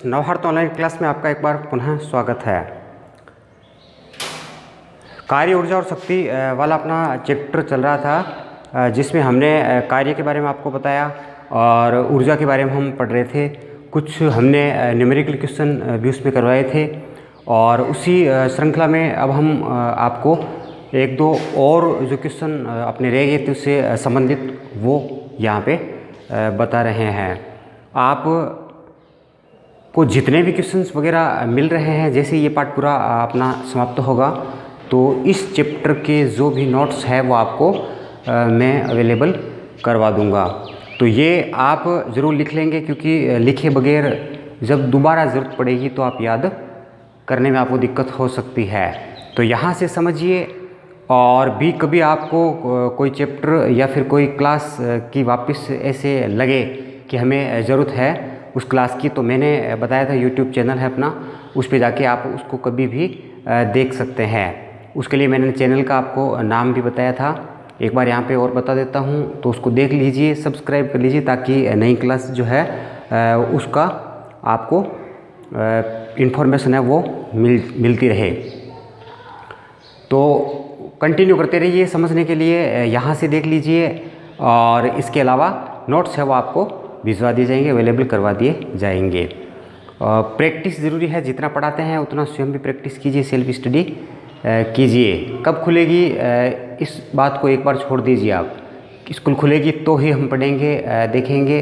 Navbharat online class में आपका एक बार पुनः स्वागत है। कार्य ऊर्जा और शक्ति वाला अपना चैप्टर चल रहा था, जिसमें हमने कार्य के बारे में आपको बताया और ऊर्जा के बारे में हम पढ़ रहे थे। कुछ हमने न्यूमेरिकल क्वेश्चन भी उसमें करवाए थे और उसी श्रृंखला में अब हम आपको एक दो और जो क्वेश्चन अपने रह गए थे उससे संबंधित वो यहाँ पे बता रहे हैं। आप को जितने भी क्वेश्चंस वगैरह मिल रहे हैं, जैसे ये पार्ट पूरा अपना समाप्त होगा तो इस चैप्टर के जो भी नोट्स है वो आपको मैं अवेलेबल करवा दूंगा। तो ये आप ज़रूर लिख लेंगे, क्योंकि लिखे बगैर जब दोबारा ज़रूरत पड़ेगी तो आप याद करने में आपको दिक्कत हो सकती है। तो यहाँ से समझिए, और भी कभी आपको कोई चैप्टर या फिर कोई क्लास की वापस ऐसे लगे कि हमें ज़रूरत है उस क्लास की, तो मैंने बताया था यूट्यूब चैनल है अपना, उस पे जाके आप उसको कभी भी देख सकते हैं। उसके लिए मैंने चैनल का आपको नाम भी बताया था, एक बार यहाँ पे और बता देता हूँ, तो उसको देख लीजिए, सब्सक्राइब कर लीजिए, ताकि नई क्लास जो है उसका आपको इन्फॉर्मेशन है वो मिलती रहे। तो कंटिन्यू करते रहिए समझने के लिए, यहाँ से देख लीजिए, और इसके अलावा नोट्स है वो आपको भिजवा दिए जाएंगे, अवेलेबल करवा दिए जाएंगे। प्रैक्टिस ज़रूरी है, जितना पढ़ाते हैं उतना स्वयं भी प्रैक्टिस कीजिए, सेल्फ स्टडी कीजिए। कब खुलेगी इस बात को एक बार छोड़ दीजिए आप, स्कूल खुलेगी तो ही हम पढ़ेंगे देखेंगे,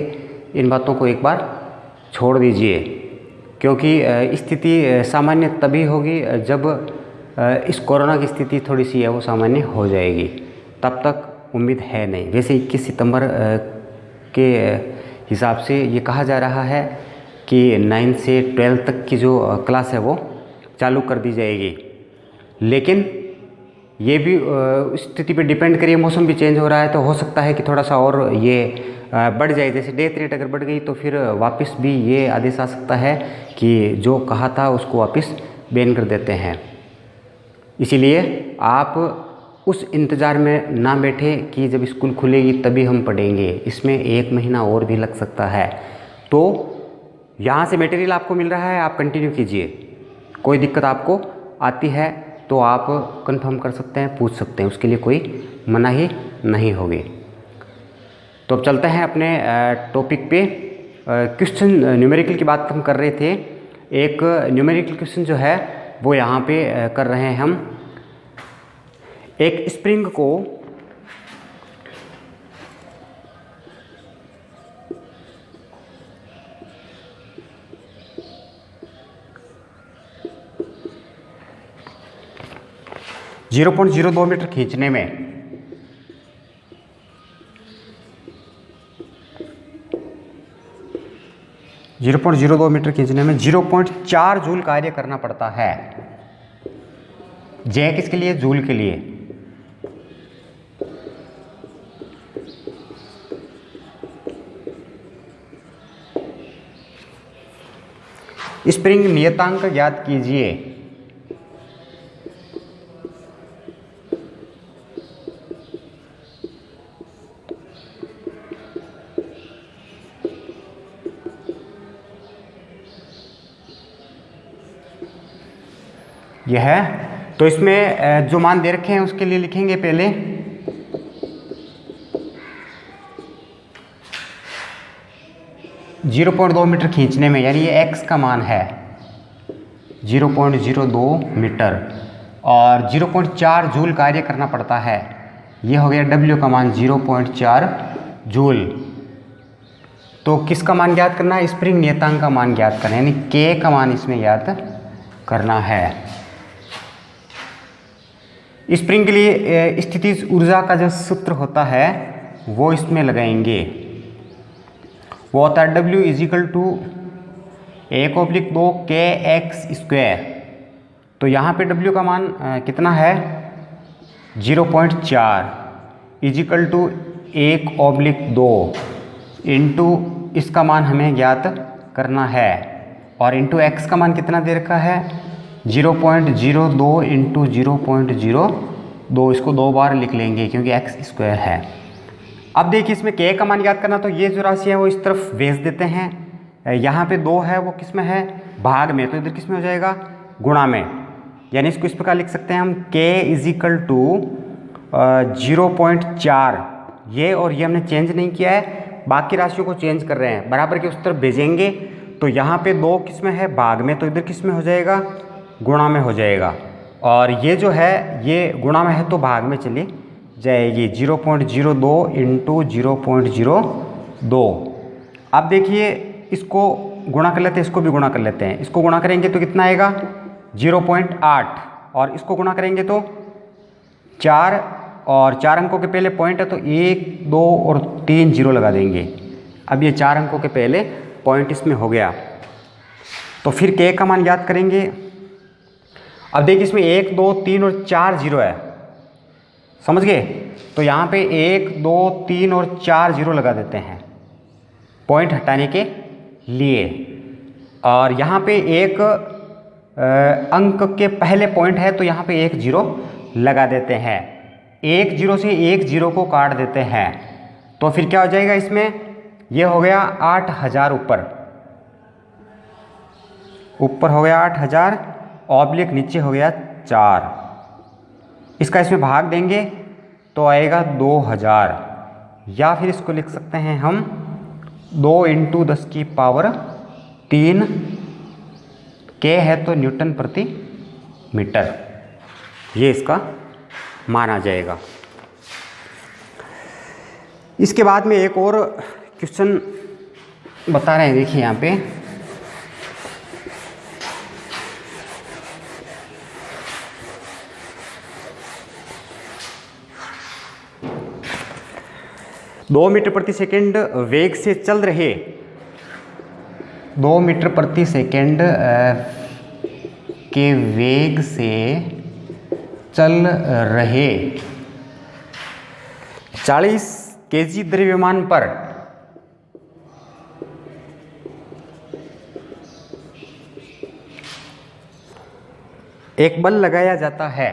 इन बातों को एक बार छोड़ दीजिए, क्योंकि स्थिति सामान्य तभी होगी जब इस कोरोना की स्थिति थोड़ी सी है वो सामान्य हो जाएगी, तब तक उम्मीद है नहीं। वैसे 21 सितंबर के हिसाब से ये कहा जा रहा है कि 9 से 12 तक की जो क्लास है वो चालू कर दी जाएगी, लेकिन ये भी स्थिति पे डिपेंड करिए, मौसम भी चेंज हो रहा है, तो हो सकता है कि थोड़ा सा और ये बढ़ जाए। जैसे डेथ रेट अगर बढ़ गई तो फिर वापस भी ये आदेश आ सकता है कि जो कहा था उसको वापस बैन कर देते हैं। इसीलिए आप उस इंतज़ार में ना बैठे कि जब स्कूल खुलेगी तभी हम पढ़ेंगे, इसमें 1 महीना और भी लग सकता है। तो यहाँ से मटेरियल आपको मिल रहा है, आप कंटिन्यू कीजिए। कोई दिक्कत आपको आती है तो आप कंफर्म कर सकते हैं, पूछ सकते हैं, उसके लिए कोई मनाही नहीं होगी। तो अब चलते हैं अपने टॉपिक पे। क्वेश्चन न्यूमेरिकल की बात हम कर रहे थे। एक न्यूमेरिकल क्वेश्चन जो है वो यहाँ पे कर रहे हैं हम। एक स्प्रिंग को .02 मीटर खींचने में 0.02 मीटर खींचने में 0.4 जूल कार्य करना पड़ता है। जे किसके लिए? जूल के लिए। स्प्रिंग नियतांक ज्ञात कीजिए। यह है, तो इसमें जो मान दे रखे हैं उसके लिए लिखेंगे पहले 0.2 मीटर खींचने में, यानी ये x का मान है 0.02 मीटर और 0.4 जूल कार्य करना पड़ता है। ये हो गया w का मान 0.4 जूल। तो किसका मान ज्ञात करना है? स्प्रिंग नियतांक का मान ज्ञात करना है, यानी k का मान इसमें ज्ञात करना है। स्प्रिंग के लिए स्थितिज ऊर्जा का जो सूत्र होता है वो इसमें लगाएंगे। वो होता है W = 1/2 kx²। तो यहाँ पे W का मान कितना है? 0.4 = 1/2 इंटू इसका मान हमें ज्ञात करना है, और इंटू x का मान कितना दे रखा है? 0.02 इंटू 0.02, इसको 2 बार लिख लेंगे क्योंकि x² है। अब देखिए इसमें k का मान ज्ञात करना, तो ये जो राशि है वो इस तरफ भेज देते हैं, यहाँ पे 2 है वो किस में है, भाग में, तो इधर किस में हो जाएगा, गुणा में। यानी इसको इस प्रकार लिख सकते हैं हम k इजिकल टू 0.4, ये और ये हमने चेंज नहीं किया है, बाकी राशियों को चेंज कर रहे हैं, बराबर के उस तरफ भेजेंगे। तो यहाँ पे 2 किस में है, भाग में, तो इधर किस में हो जाएगा, गुणा में हो जाएगा। और ये जो है ये गुणा में है तो भाग में चली जाएगी, 0.02 इंटू 0.02। अब देखिए इसको गुणा कर लेते हैं, इसको भी गुणा कर लेते हैं। इसको गुणा करेंगे तो कितना आएगा, 0.8, और इसको गुणा करेंगे तो 4, और 4 अंकों के पहले पॉइंट है तो 1, 2 और 3 जीरो लगा देंगे। अब ये 4 अंकों के पहले पॉइंट इसमें हो गया। तो फिर k का मान याद करेंगे। अब देखिए इसमें 1, 2, 3 और 4 जीरो है, समझ गए। तो यहाँ पे 1, 2, 3 और 4 जीरो लगा देते हैं पॉइंट हटाने के लिए। और यहाँ पे एक अंक के पहले पॉइंट है तो यहाँ पे 1 जीरो लगा देते हैं। 1 जीरो से 1 जीरो को काट देते हैं तो फिर क्या हो जाएगा, इसमें ये हो गया 8000 ऊपर हो गया 8000, ऑब्लिक नीचे हो गया 4। इसका इसमें भाग देंगे तो आएगा 2000, या फिर इसको लिख सकते हैं हम 2 इंटू 10 की पावर 3, के है तो न्यूटन प्रति मीटर, ये इसका मान आ जाएगा। इसके बाद में एक और क्वेश्चन बता रहे हैं, देखिए यहाँ पे दो मीटर प्रति सेकंड वेग से चल रहे 2 मीटर प्रति सेकंड के वेग से चल रहे 40 केजी द्रव्यमान पर एक बल लगाया जाता है।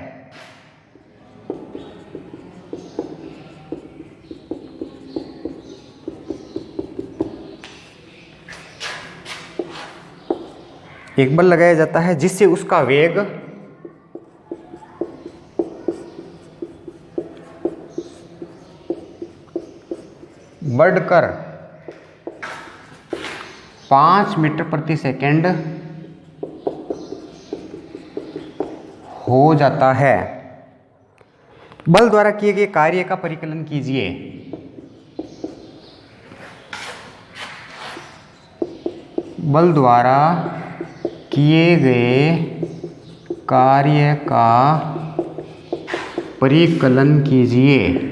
एक बल लगाया जाता है जिससे उसका वेग बढ़कर 5 मीटर प्रति सेकंड हो जाता है। बल द्वारा किए गए कार्य का परिकलन कीजिए। बल द्वारा किए गए कार्य का परिकलन कीजिए।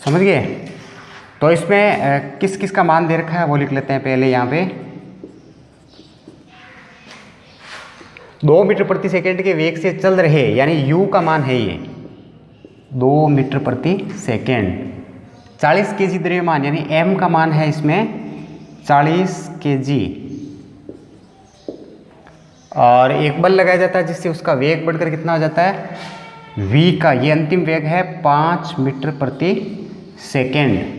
समझ गए। तो इसमें किस किस का मान दे रखा है वो लिख लेते हैं पहले। यहाँ पे 2 मीटर प्रति सेकंड के वेग से चल रहे, यानी u का मान है ये 2 मीटर प्रति सेकंड। 40 केजी द्रव्यमान यानी m का मान है इसमें 40 केजी, और एक बल लगाया जाता है जिससे उसका वेग बढ़कर कितना हो जाता है, v का ये अंतिम वेग है 5 मीटर प्रति सेकेंड।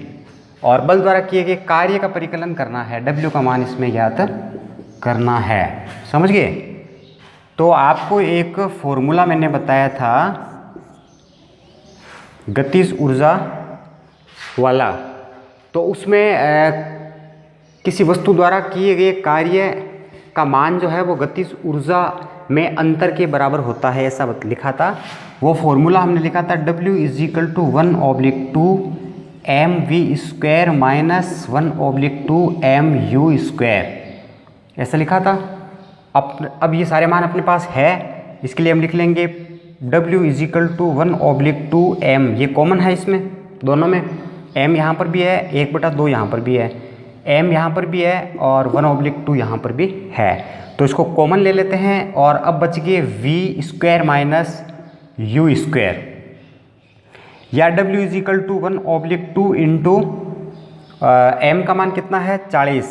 और बल द्वारा किए गए कार्य का परिकलन करना है, w का मान इसमें ज्ञात करना है। समझ गए। तो आपको एक फॉर्मूला मैंने बताया था गतिज ऊर्जा वाला, तो उसमें किसी वस्तु द्वारा किए गए कार्य का मान जो है वो गतिज ऊर्जा में अंतर के बराबर होता है, ऐसा लिखा था। वो फॉर्मूला हमने लिखा था W = 1/2 mv² माइनस 1/2 mu², ऐसा लिखा था। अब ये सारे मान अपने पास है, इसके लिए हम लिख लेंगे W = 1/2 m, ये कॉमन है इसमें दोनों में, m यहाँ पर भी है, 1/2 यहाँ पर भी है, m यहाँ पर भी है और 1/2 यहाँ पर भी है। तो इसको कॉमन ले लेते हैं और अब बच गए v² माइनस u², या W = 1/2 इंटू m का मान कितना है 40,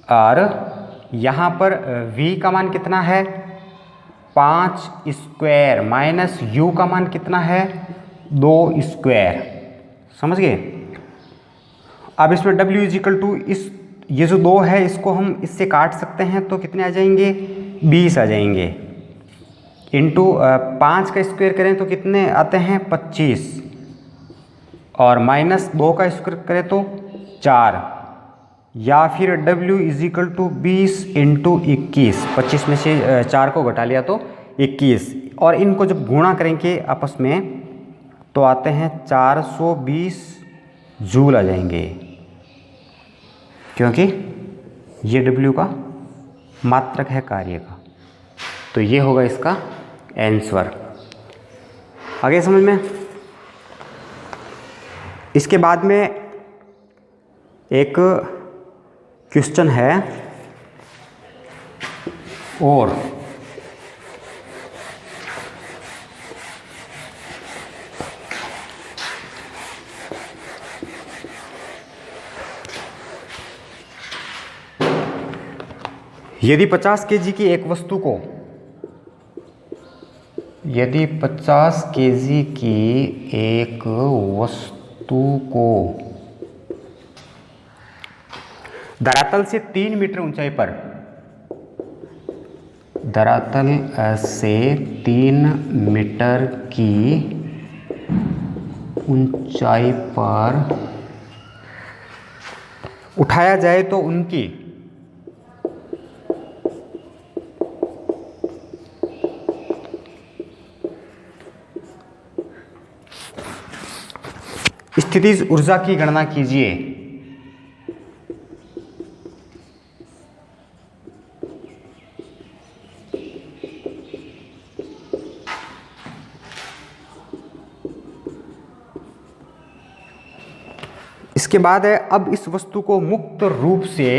और यहाँ पर v का मान कितना है 5² माइनस u का मान कितना है 2 स्क्वायर। समझ गए। अब इसमें W इज इक्वल टू इस ये जो 2 है इसको हम इससे काट सकते हैं तो कितने आ जाएंगे 20 आ जाएंगे। इंटू 5 का स्क्वायर करें तो कितने आते हैं 25 और माइनस 2 का स्क्वायर करें तो 4 या फिर W is equal to 20 into 21। 25 में से 4 को घटा लिया तो 21 और इनको जब गुणा करेंगे आपस में तो आते हैं 420 जूल आ जाएंगे क्योंकि ये W का मात्रक है कार्य का। तो ये होगा इसका आंसर। आगे समझ में। इसके बाद में एक क्वेश्चन है और यदि 50 केजी की एक वस्तु को यदि 50 केजी की एक वस्तु को धरातल से 3 मीटर ऊंचाई पर धरातल से 3 मीटर की ऊंचाई पर उठाया जाए तो उनकी स्थितिज ऊर्जा की गणना कीजिए। इसके बाद है अब इस वस्तु को मुक्त रूप से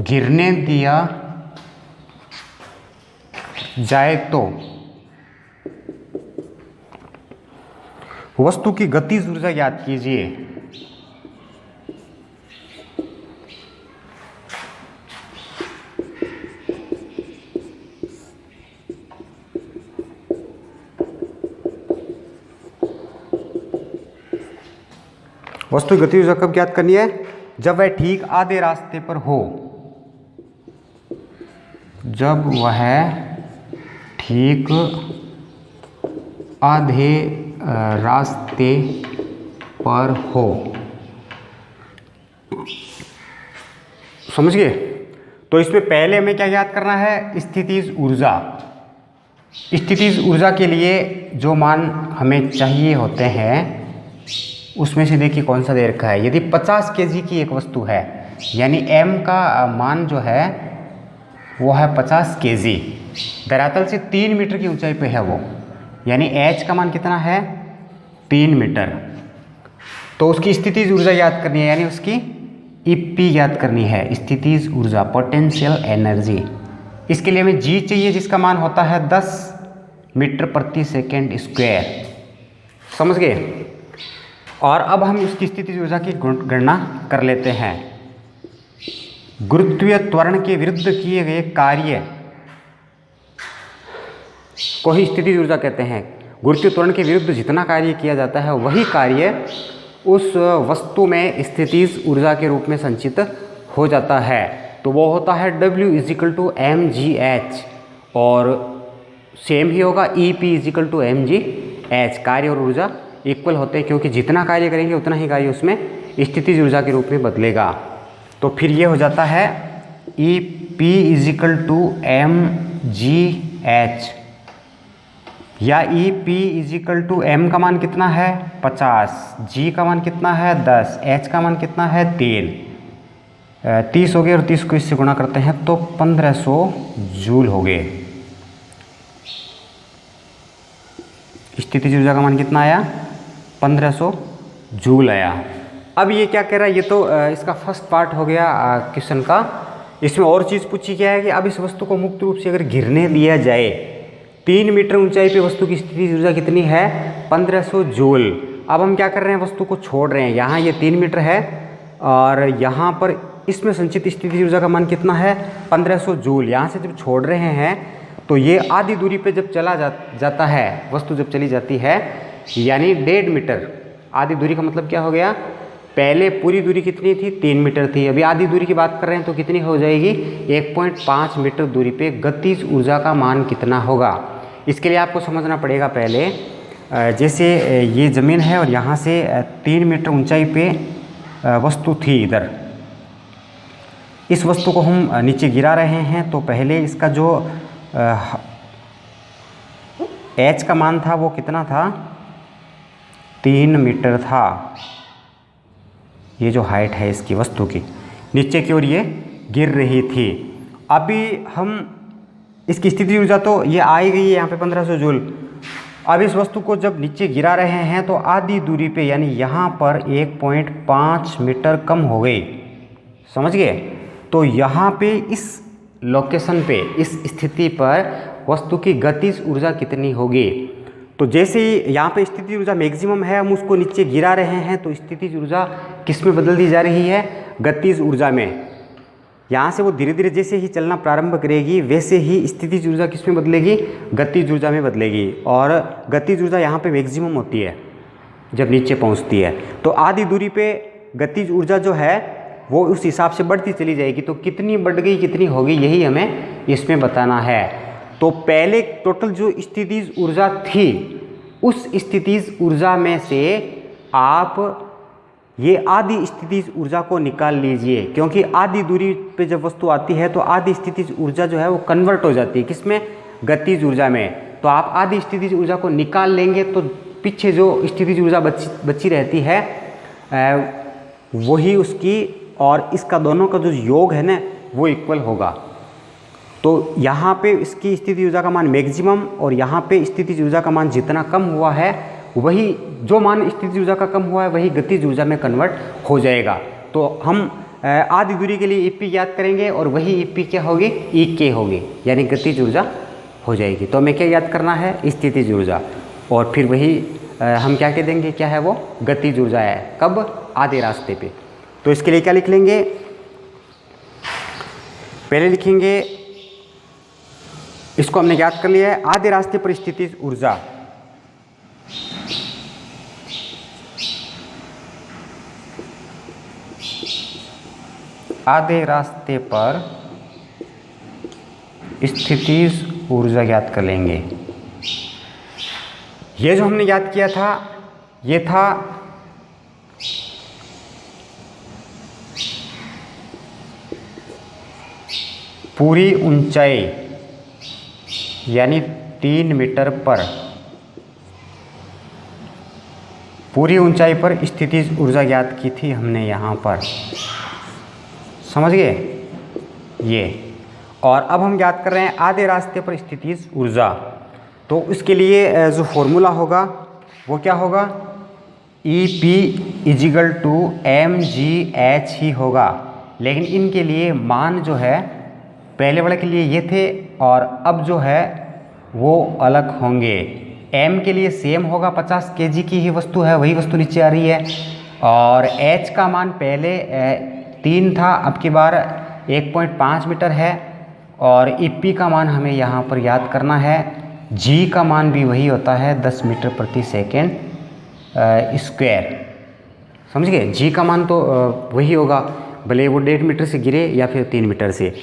गिरने दिया जाए तो वस्तु की गतिज ऊर्जा याद कीजिए। वस्तु की गतिज ऊर्जा कब ज्ञात करनी है जब वह ठीक आधे रास्ते पर हो। जब वह ठीक आधे रास्ते पर हो। समझ गए। तो इसमें पहले हमें क्या याद करना है स्थितिज ऊर्जा। स्थितिज ऊर्जा के लिए जो मान हमें चाहिए होते हैं उसमें से देखिए कौन सा दे रखा है। यदि 50 केजी की एक वस्तु है यानी m का मान जो है वो है 50 केजी। धरातल से 3 मीटर की ऊंचाई पे है वो यानी h का मान कितना है 3 मीटर। तो उसकी स्थितिज ऊर्जा याद करनी है यानी उसकी EP याद करनी है स्थितिज ऊर्जा पोटेंशियल एनर्जी। इसके लिए हमें G चाहिए जिसका मान होता है 10 मीटर प्रति सेकेंड स्क्वायर। समझ गए। और अब हम उसकी स्थितिज ऊर्जा की गणना कर लेते हैं। गुरुत्वीय त्वरण के विरुद्ध किए गए कार्य को ही स्थितिज ऊर्जा कहते हैं। गुरुत्वीय त्वरण के विरुद्ध जितना कार्य किया जाता है वही कार्य उस वस्तु में स्थितिज ऊर्जा के रूप में संचित हो जाता है। तो वो होता है W is equal to mgh और सेम ही होगा EP is equal to mgh। कार्य और ऊर्जा इक्वल होते हैं क्योंकि जितना कार्य करेंगे उतना ही कार्य उसमें स्थितिज ऊर्जा के रूप में बदलेगा। तो फिर ये हो जाता है EP is equal to mgh या EP is equal to m का मान कितना है 50, g का मान कितना है 10, h का मान कितना है 3। 30 हो गए और 30 को इससे गुणा करते हैं तो 1500 जूल हो गए। स्थितिज ऊर्जा का मान कितना आया 1500 जूल आया। अब ये क्या कह रहा है ये तो इसका फर्स्ट पार्ट हो गया क्वेश्चन का। इसमें और चीज़ पूछी क्या है कि अब इस वस्तु को मुक्त रूप से अगर गिरने दिया जाए 3 मीटर ऊंचाई पे वस्तु की स्थितिज ऊर्जा कितनी है 1500 जूल। अब हम क्या कर रहे हैं, वस्तु को छोड़ रहे हैं। यहाँ ये 3 मीटर है और यहाँ पर इसमें संचित स्थितिज ऊर्जा का मान कितना है, 1500 जूल। यहाँ से जब छोड़ रहे हैं तो ये आधी दूरी पे जब चला जाता है, वस्तु जब चली जाती है, यानी 1.5 मीटर। आधी दूरी का मतलब क्या हो गया, पहले पूरी दूरी कितनी थी, 3 मीटर थी, अभी आधी दूरी की बात कर रहे हैं तो कितनी हो जाएगी, 1.5 मीटर दूरी पे गतिज ऊर्जा का मान कितना होगा। इसके लिए आपको समझना पड़ेगा पहले, जैसे ये ज़मीन है और यहाँ से 3 मीटर ऊंचाई पे वस्तु थी इधर, इस वस्तु को हम नीचे गिरा रहे हैं, तो पहले इसका जो एच का मान था वो कितना था, 3 मीटर था। ये जो हाइट है इसकी वस्तु की, नीचे की ओर ये गिर रही थी। अभी हम इसकी स्थिति ऊर्जा तो ये आ ही गई है यहाँ पे 1500 जूल। अब इस वस्तु को जब नीचे गिरा रहे हैं तो आधी दूरी पे यानी यहाँ पर 1.5 मीटर कम हो गई, समझ गए। तो यहाँ पे इस लोकेशन पे, इस स्थिति पर वस्तु की गतिज ऊर्जा कितनी होगी। तो जैसे ही यहाँ पे स्थितिज ऊर्जा मैक्सिमम है, हम उसको नीचे गिरा रहे हैं, तो स्थितिज ऊर्जा किस में बदल दी जा रही है, गतिज ऊर्जा में। यहाँ से वो धीरे धीरे जैसे ही चलना प्रारंभ करेगी वैसे ही स्थितिज ऊर्जा किस में बदलेगी, गतिज ऊर्जा में बदलेगी। और गतिज ऊर्जा यहाँ पे मैक्सिमम होती है जब नीचे पहुँचती है। तो आधी दूरी पे गतिज ऊर्जा जो है वो उस हिसाब से बढ़ती चली जाएगी। तो कितनी बढ़ गई, कितनी होगी, यही हमें इसमें बताना है। तो पहले टोटल जो स्थितिज ऊर्जा थी, उस स्थितिज ऊर्जा में से आप ये आधी स्थितिज ऊर्जा को निकाल लीजिए, क्योंकि आधी दूरी पे जब वस्तु आती है तो आधी स्थितिज ऊर्जा जो है वो कन्वर्ट हो जाती है किसमें, गतिज ऊर्जा में। तो आप आधी स्थितिज ऊर्जा को निकाल लेंगे तो पीछे जो स्थितिज ऊर्जा बची रहती है वही उसकी और इसका दोनों का जो योग है ना वो इक्वल होगा। तो यहाँ पे इसकी स्थितिज ऊर्जा का मान मैक्सिमम और यहाँ पे स्थितिज ऊर्जा का मान जितना कम हुआ है, वही जो मान स्थितिज ऊर्जा का कम हुआ है वही गतिज ऊर्जा में कन्वर्ट हो जाएगा। तो हम आधी दूरी के लिए ईपी याद करेंगे और वही ईपी क्या होगी, ईके होगी, यानी गतिज ऊर्जा हो जाएगी। तो हमें क्या याद करना है, स्थितिज ऊर्जा, और फिर वही हम क्या कह देंगे, क्या है वो, गतिज ऊर्जा है। कब, आधे रास्ते पे। तो इसके लिए क्या लिख लेंगे, पहले लिखेंगे, इसको हमने याद कर लिया है, आधे रास्ते पर स्थितिज ऊर्जा। आधे रास्ते पर स्थितिज ऊर्जा याद कर लेंगे। ये जो हमने याद किया था ये था पूरी ऊंचाई यानी 3 मीटर पर, पूरी ऊंचाई पर स्थितिज ऊर्जा ज्ञात की थी हमने यहाँ पर, समझ गए ये। और अब हम याद कर रहे हैं आधे रास्ते पर स्थितिज ऊर्जा। तो इसके लिए जो फॉर्मूला होगा वो क्या होगा, EP = mgh ही होगा। लेकिन इनके लिए मान जो है पहले वाले के लिए ये थे और अब जो है वो अलग होंगे। m के लिए सेम होगा, 50 kg की ही वस्तु है, वही वस्तु नीचे आ रही है। और h का मान पहले 3 था, अब की बार 1.5 मीटर है। और EP का मान हमें यहाँ पर याद करना है, g का मान भी वही होता है 10 मीटर प्रति सेकेंड स्क्वायर, समझ गए। g का मान तो वही होगा, भले वो 1.5 मीटर से गिरे या फिर 3 मीटर से,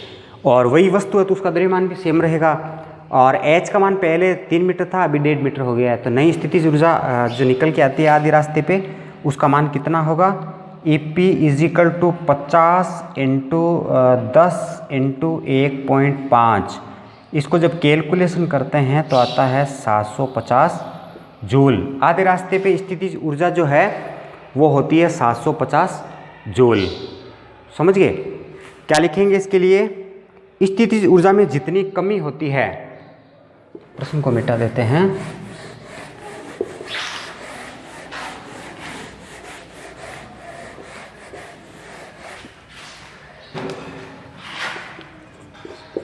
और वही वस्तु है तो उसका द्रव्यमान भी सेम रहेगा। और h का मान पहले 3 मीटर था, अभी 1.5 मीटर हो गया है। तो नई स्थितिज ऊर्जा जो निकल के आती है आधे रास्ते पे, उसका मान कितना होगा, EP = 50 × 10 × 1.5। इसको जब कैलकुलेशन करते हैं तो आता है 750 जूल। आधे रास्ते पे स्थितिज ऊर्जा जो है वो होती है 750 जूल, समझ गए। क्या लिखेंगे इसके लिए, स्थितिज ऊर्जा में जितनी कमी होती है, प्रश्न को मिटा देते हैं,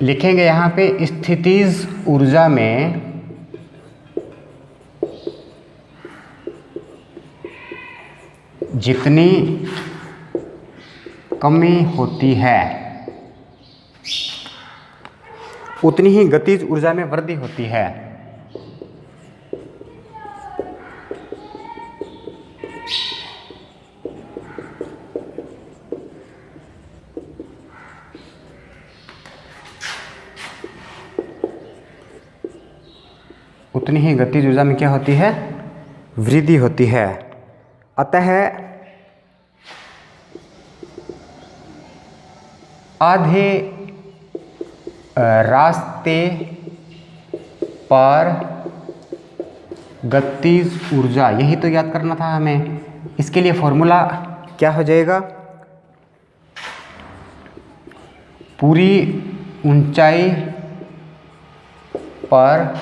लिखेंगे यहाँ पे स्थितिज ऊर्जा में जितनी कमी होती है उतनी ही गतिज ऊर्जा में वृद्धि होती है। उतनी ही गतिज ऊर्जा में क्या होती है? वृद्धि होती है। अतः आधे रास्ते पर गतिज ऊर्जा, यही तो याद करना था हमें। इसके लिए फॉर्मूला क्या हो जाएगा? पूरी ऊंचाई पर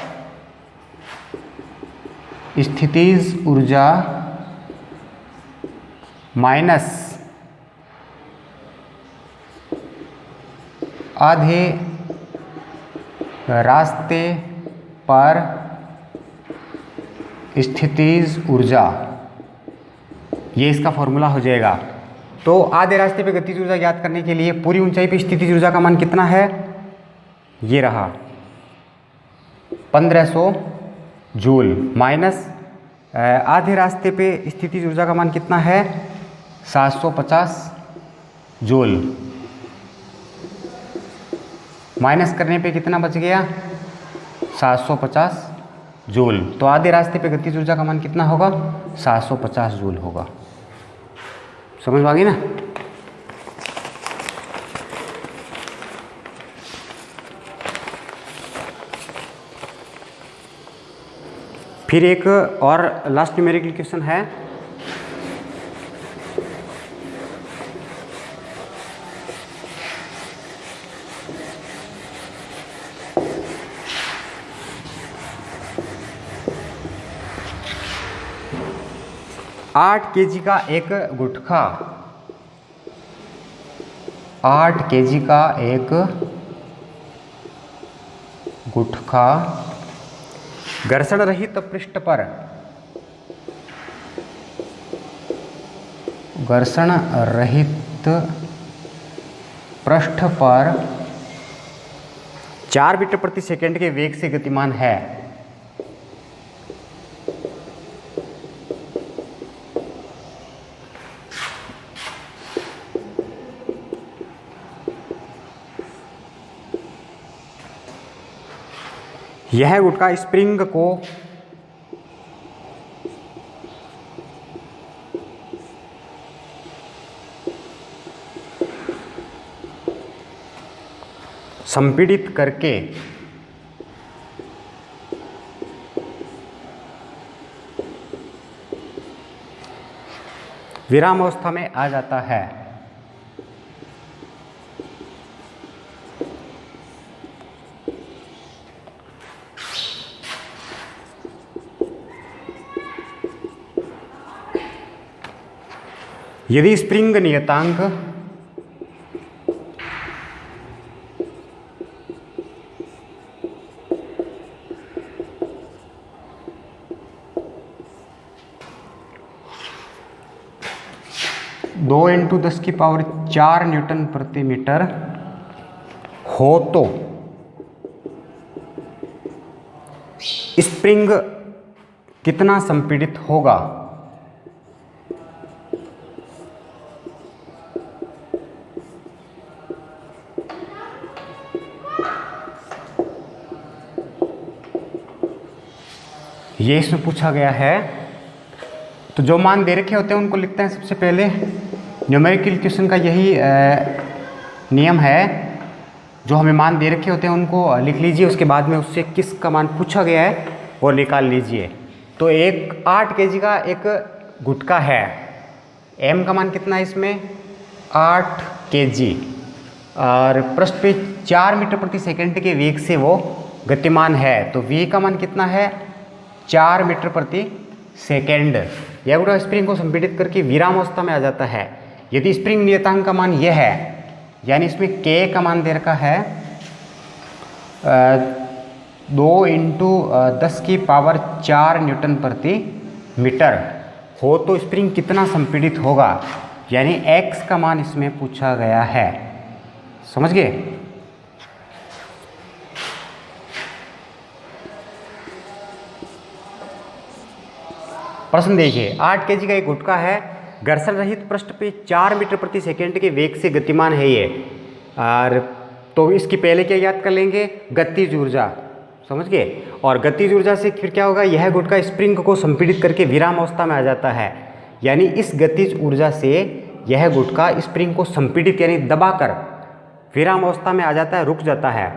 स्थितिज ऊर्जा माइनस आधे रास्ते पर स्थितिज ऊर्जा, ये इसका फॉर्मूला हो जाएगा। तो आधे रास्ते पे गतिज ऊर्जा याद करने के लिए पूरी ऊंचाई पे स्थितिज ऊर्जा का मान कितना है? ये रहा 1500 जूल, माइनस आधे रास्ते पे स्थितिज ऊर्जा का मान कितना है? 750 जूल। माइनस करने पे कितना बच गया? 750 जूल। तो आधे रास्ते पे गतिज ऊर्जा का मान कितना होगा? 750 जूल होगा। समझ में आ गई ना? फिर एक और लास्ट न्यूमेरिकल क्वेश्चन है। आठ केजी का एक गुटखा, 8 केजी का एक गुटखा घर्षण रहित पृष्ठ पर, घर्षण रहित पृष्ठ पर 4 मीटर प्रति सेकंड के वेग से गतिमान है। यह गुटखा स्प्रिंग को संपीड़ित करके विरामावस्था में आ जाता है। यदि स्प्रिंग नियतांक दो इंटू 10⁴ न्यूटन प्रति मीटर हो तो स्प्रिंग कितना संपीड़ित होगा? ये इसमें पूछा गया है। तो जो मान दे रखे होते हैं उनको लिखते हैं सबसे पहले। न्यूमेरिकल क्वेश्चन का यही नियम है, जो हमें मान दे रखे होते हैं उनको लिख लीजिए, उसके बाद में उससे किस का मान पूछा गया है वो निकाल लीजिए। तो एक 8 केजी का एक गुटखा है, एम का मान कितना है इसमें? 8 केजी, और पृष्ठ पे 4 मीटर प्रति सेकंड के वेग से वो गतिमान है। तो वी का मान कितना है? 4 मीटर प्रति सेकेंड। यह गुटखा स्प्रिंग को संपीड़ित करके विरामावस्था में आ जाता है। यदि स्प्रिंग नियतांक का मान यह है, यानी इसमें के का मान दे रखा है 2 इंटू 10⁴ न्यूटन प्रति मीटर हो तो स्प्रिंग कितना संपीड़ित होगा, यानी x का मान इसमें पूछा गया है। समझ गए? प्रश्न देखिए, 8 kg का एक गुटका है, घर्षण रहित पृष्ठ पे 4 मीटर प्रति सेकंड के वेग से गतिमान है ये। और तो इसकी पहले क्या याद कर लेंगे, गतिज ऊर्जा। समझ गए? और गतिज ऊर्जा से फिर क्या होगा, यह गुटका स्प्रिंग को संपीड़ित करके विराम अवस्था में आ जाता है। यानी इस गतिज ऊर्जा से यह गुटका स्प्रिंग को संपीड़ित यानी दबाकर विराम अवस्था में आ जाता है, रुक जाता है।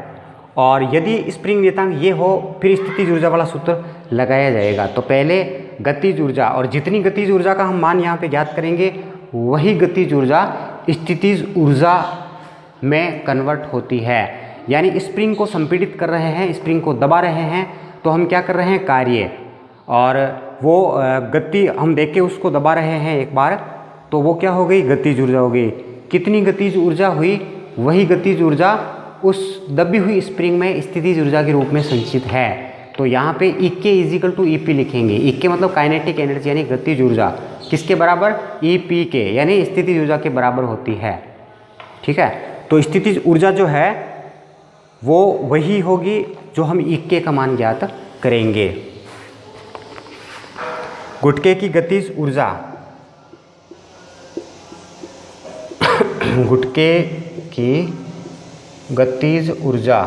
और यदि स्प्रिंग नियतांक ये हो, फिर स्थितिज ऊर्जा वाला सूत्र लगाया जाएगा। तो पहले गतिज ऊर्जा, और जितनी गतिज ऊर्जा का हम मान यहाँ पे ज्ञात करेंगे वही गतिज ऊर्जा स्थितिज ऊर्जा में कन्वर्ट होती है। यानी स्प्रिंग को संपीड़ित कर रहे हैं, स्प्रिंग को दबा रहे हैं, तो हम क्या कर रहे हैं, कार्य। और वो गति हम देख के उसको दबा रहे हैं एक बार, तो वो क्या हो गई, गतिज ऊर्जा हो गई। कितनी गतिज ऊर्जा हुई, वही गतिज ऊर्जा उस दबी हुई स्प्रिंग में स्थितिज ऊर्जा के रूप में संचित है। तो यहाँ पे E इजिकल टू EP लिखेंगे। E मतलब काइनेटिक एनर्जी यानी गतिज ऊर्जा, किसके बराबर, EP के, यानी स्थितिज ऊर्जा के बराबर होती है। ठीक है? तो स्थितिज ऊर्जा जो है वो वही होगी जो हम E का मान ज्ञात करेंगे। गुटके की गतिज ऊर्जा गुटके की गतिज ऊर्जा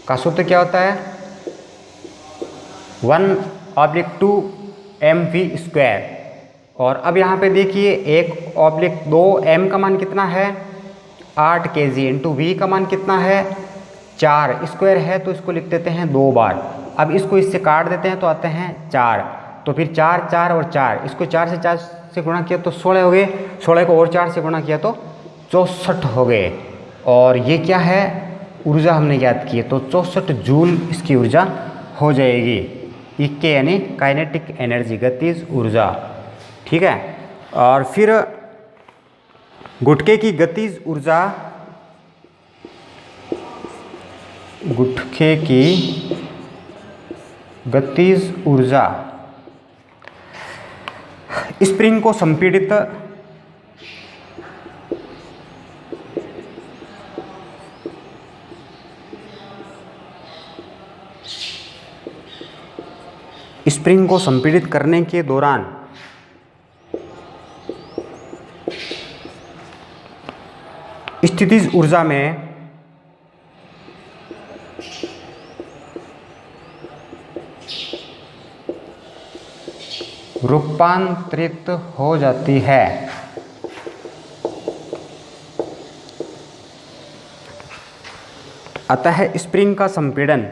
का सूत्र क्या होता है, 1/2 mv²। और अब यहाँ पे देखिए 1/2 m का मान कितना है, 8 kg, इंटू v का मान कितना है, 4, स्क्वायर है तो इसको लिख देते हैं 2 बार। अब इसको इससे काट देते हैं तो आते हैं 4, तो फिर 4 4 और 4, इसको 4 से गुणा किया तो 16 हो गए, 16 को और 4 से गुणा किया तो 64 हो गए। और ये क्या है, ऊर्जा हमने याद की है, तो 64 जूल इसकी ऊर्जा हो जाएगी। E यानी काइनेटिक एनर्जी, गतिज ऊर्जा। ठीक है? और फिर गुटके की गतिज ऊर्जा, गुटके की गतिज ऊर्जा स्प्रिंग को संपीड़ित स्प्रिंग को संपीड़ित करने के दौरान स्थितिज ऊर्जा में रूपांतरित हो जाती है। अतः स्प्रिंग का संपीड़न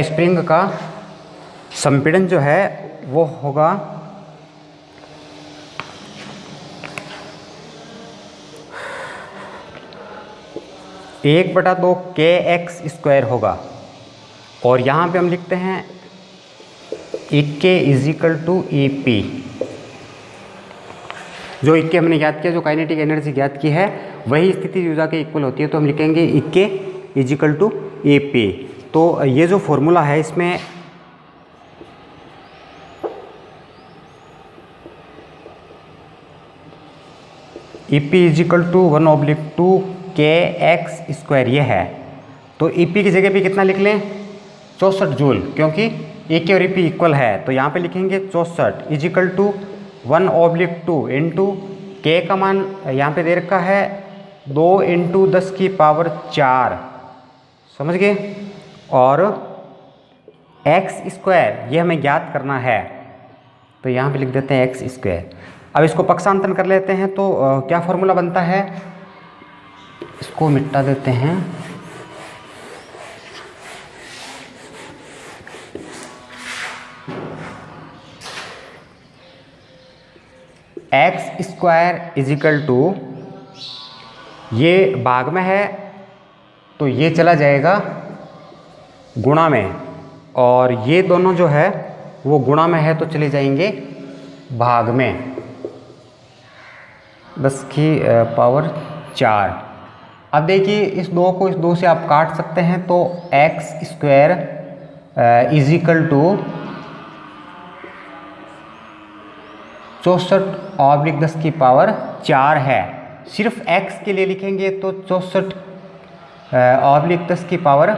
स्प्रिंग का संपीड़न जो है वो होगा 1/2 kx² होगा। और यहाँ पे हम लिखते हैं E इजिकल टू EP। जो E हमने याद किया, जो काइनेटिक एनर्जी ज्ञात की है, वही स्थिति ऊर्जा के इक्वल होती है, तो हम लिखेंगे E इजिकल टू EP। तो ये जो फॉर्मूला है इसमें EP इजिकल टू 1/2 kx² ये है। तो EP की जगह पे कितना लिख लें, 64 जूल, क्योंकि AK और EP इक्वल है, तो यहाँ पे लिखेंगे 64 इजिकल टू 1/2 इंटू K का मान यहाँ पे दे रखा है 2 × 10⁴। समझ गए? और x² ये हमें ज्ञात करना है, तो यहाँ पे लिख देते हैं x²। अब इसको पक्षांतरण कर लेते हैं, तो क्या फॉर्मूला बनता है, इसको मिटा देते हैं। x² इजिकल टू, ये भाग में है तो ये चला जाएगा गुणा में, और ये दोनों जो है वो गुणा में है तो चले जाएंगे भाग में, 10⁴ 4। अब देखिए इस 2 को इस 2 से आप काट सकते हैं, तो X square is equal to 64/10⁴ है। सिर्फ x के लिए लिखेंगे तो 64/10⁴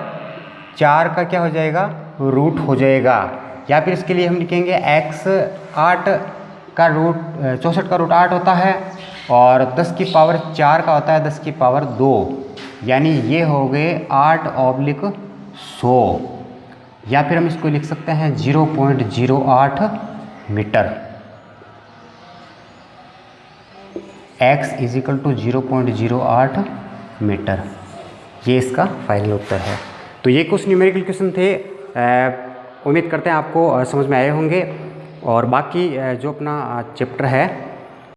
का क्या हो जाएगा, रूट हो जाएगा। या फिर इसके लिए हम लिखेंगे x 8 का रूट 64 का रूट 8 होता है और 10⁴ का होता है 10⁻², यानी ये हो गए 8/100। या फिर हम इसको लिख सकते हैं 0.08 metre. x is equal to 0.08 metre, ये इसका फाइनल उत्तर है। तो ये कुछ न्यूमेरिकल क्वेश्चन थे, उम्मीद करते हैं आपको समझ में आए होंगे। और बाकी जो अपना चैप्टर है